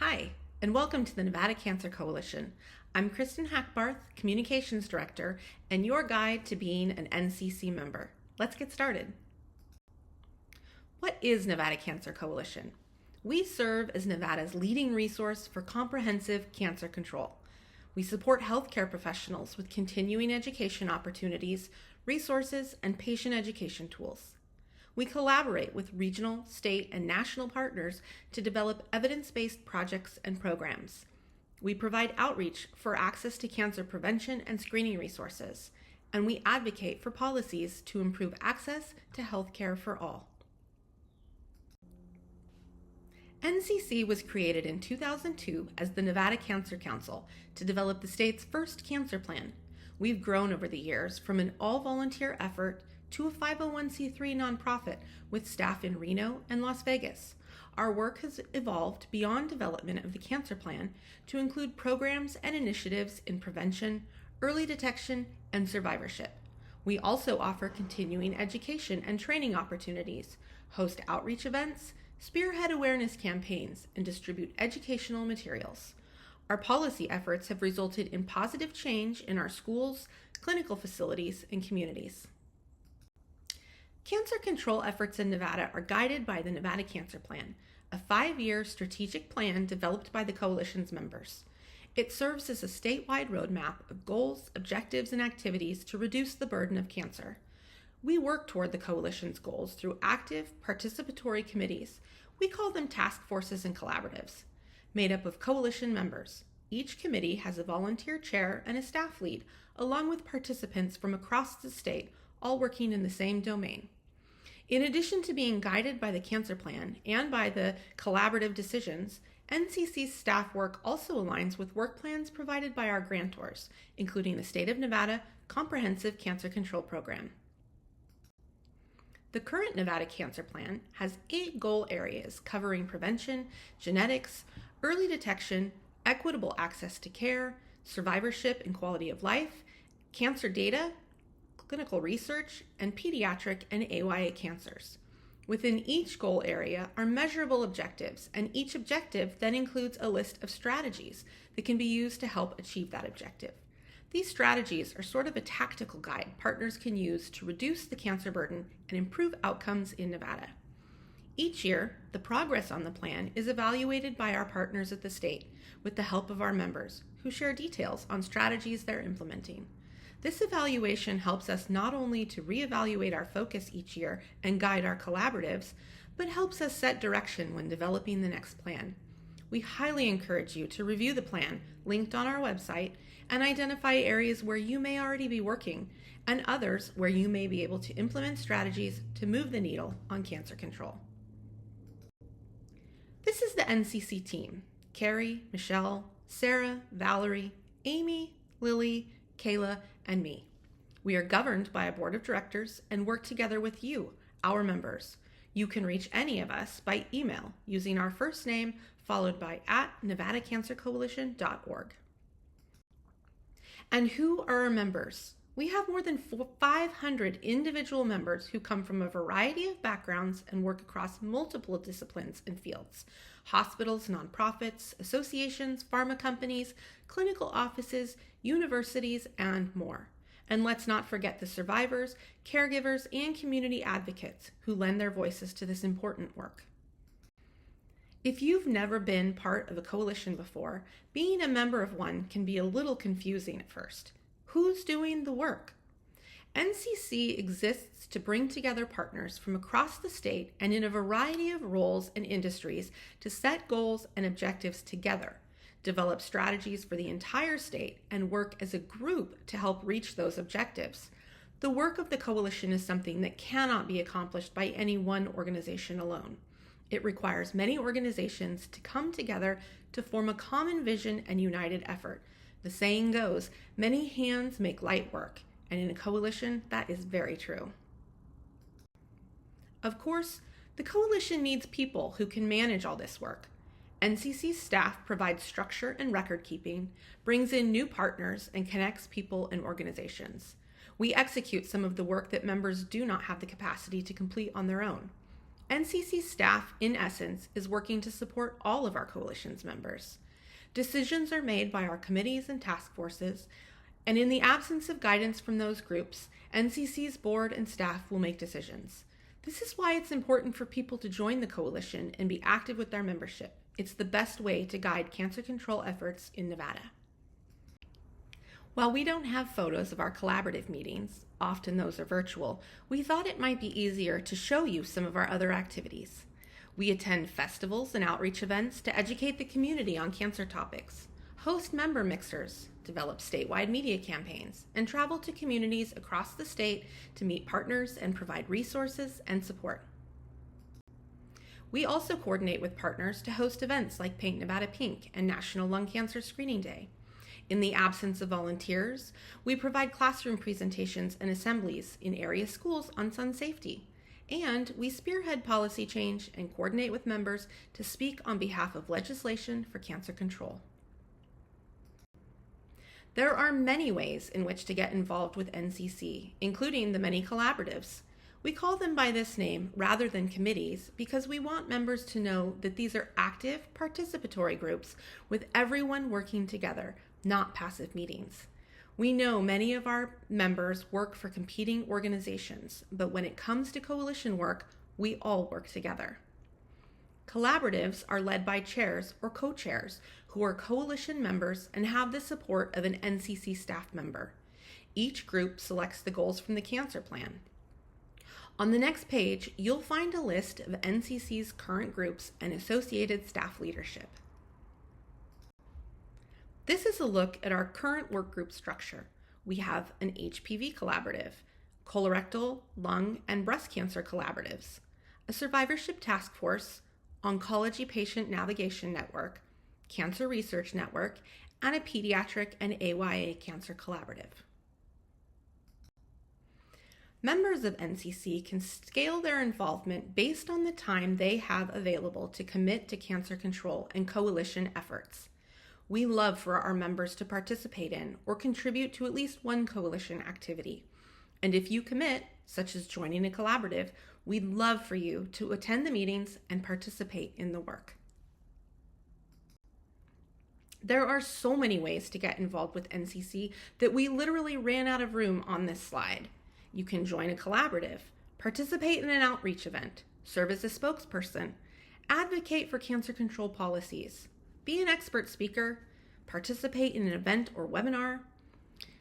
Hi, and welcome to the Nevada Cancer Coalition. I'm Kristen Hackbarth, Communications Director, and your guide to being an NCC member. Let's get started. What is Nevada Cancer Coalition? We serve as Nevada's leading resource for comprehensive cancer control. We support healthcare professionals with continuing education opportunities, resources, and patient education tools. We collaborate with regional, state, and national partners to develop evidence-based projects and programs. We provide outreach for access to cancer prevention and screening resources, and we advocate for policies to improve access to health care for all. NCC was created in 2002 as the Nevada Cancer Council to develop the state's first cancer plan. We've grown over the years from an all-volunteer effort to a 501c3 nonprofit with staff in Reno and Las Vegas. Our work has evolved beyond development of the cancer plan to include programs and initiatives in prevention, early detection, and survivorship. We also offer continuing education and training opportunities, host outreach events, spearhead awareness campaigns, and distribute educational materials. Our policy efforts have resulted in positive change in our schools, clinical facilities, and communities. Cancer control efforts in Nevada are guided by the Nevada Cancer Plan, a 5-year strategic plan developed by the coalition's members. It serves as a statewide roadmap of goals, objectives, and activities to reduce the burden of cancer. We work toward the coalition's goals through active, participatory committees. We call them task forces and collaboratives, made up of coalition members. Each committee has a volunteer chair and a staff lead, along with participants from across the state, all working in the same domain. In addition to being guided by the cancer plan and by the collaborative decisions, NCC's staff work also aligns with work plans provided by our grantors, including the State of Nevada Comprehensive Cancer Control Program. The current Nevada Cancer Plan has 8 goal areas covering prevention, genetics, early detection, equitable access to care, survivorship and quality of life, cancer data, clinical research, and pediatric and AYA cancers. Within each goal area are measurable objectives, and each objective then includes a list of strategies that can be used to help achieve that objective. These strategies are sort of a tactical guide partners can use to reduce the cancer burden and improve outcomes in Nevada. Each year, the progress on the plan is evaluated by our partners at the state with the help of our members, who share details on strategies they're implementing. This evaluation helps us not only to reevaluate our focus each year and guide our collaboratives, but helps us set direction when developing the next plan. We highly encourage you to review the plan linked on our website and identify areas where you may already be working and others where you may be able to implement strategies to move the needle on cancer control. This is the NCC team: Carrie, Michelle, Sarah, Valerie, Amy, Lily, Kayla, and me. We are governed by a board of directors and work together with you, our members. You can reach any of us by email using our first name followed by @nevadacancercoalition.org. And who are our members? We have more than 500 individual members who come from a variety of backgrounds and work across multiple disciplines and fields: hospitals, nonprofits, associations, pharma companies, clinical offices, universities, and more. And let's not forget the survivors, caregivers, and community advocates who lend their voices to this important work. If you've never been part of a coalition before, being a member of one can be a little confusing at first. Who's doing the work? NCC exists to bring together partners from across the state and in a variety of roles and industries to set goals and objectives together, develop strategies for the entire state, and work as a group to help reach those objectives. The work of the coalition is something that cannot be accomplished by any one organization alone. It requires many organizations to come together to form a common vision and united effort. The saying goes, many hands make light work, and in a coalition, that is very true. Of course, the coalition needs people who can manage all this work. NCC staff provides structure and record keeping, brings in new partners, and connects people and organizations. We execute some of the work that members do not have the capacity to complete on their own. NCC staff, in essence, is working to support all of our coalition's members. Decisions are made by our committees and task forces, and in the absence of guidance from those groups, NCC's board and staff will make decisions. This is why it's important for people to join the coalition and be active with their membership. It's the best way to guide cancer control efforts in Nevada. While we don't have photos of our collaborative meetings, often those are virtual, we thought it might be easier to show you some of our other activities. We attend festivals and outreach events to educate the community on cancer topics, host member mixers, develop statewide media campaigns, and travel to communities across the state to meet partners and provide resources and support. We also coordinate with partners to host events like Paint Nevada Pink and National Lung Cancer Screening Day. In the absence of volunteers, we provide classroom presentations and assemblies in area schools on sun safety. And we spearhead policy change and coordinate with members to speak on behalf of legislation for cancer control. There are many ways in which to get involved with NCC, including the many collaboratives. We call them by this name rather than committees because we want members to know that these are active, participatory groups with everyone working together, not passive meetings. We know many of our members work for competing organizations, but when it comes to coalition work, we all work together. Collaboratives are led by chairs or co-chairs who are coalition members and have the support of an NCC staff member. Each group selects the goals from the cancer plan. On the next page, you'll find a list of NCC's current groups and associated staff leadership. This is a look at our current work group structure. We have an HPV collaborative, colorectal, lung, and breast cancer collaboratives, a survivorship task force, oncology patient navigation network, cancer research network, and a pediatric and AYA cancer collaborative. Members of NCC can scale their involvement based on the time they have available to commit to cancer control and coalition efforts. We love for our members to participate in or contribute to at least one coalition activity. And if you commit, such as joining a collaborative, we'd love for you to attend the meetings and participate in the work. There are so many ways to get involved with NCC that we literally ran out of room on this slide. You can join a collaborative, participate in an outreach event, serve as a spokesperson, advocate for cancer control policies, be an expert speaker, participate in an event or webinar,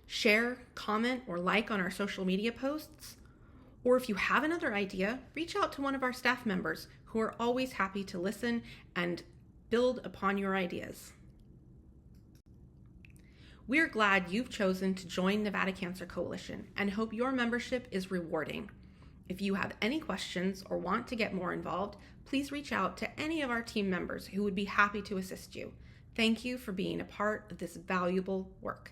share, comment, or like on our social media posts, or if you have another idea, reach out to one of our staff members who are always happy to listen and build upon your ideas. We're glad you've chosen to join Nevada Cancer Coalition and hope your membership is rewarding. If you have any questions or want to get more involved, please reach out to any of our team members who would be happy to assist you. Thank you for being a part of this valuable work.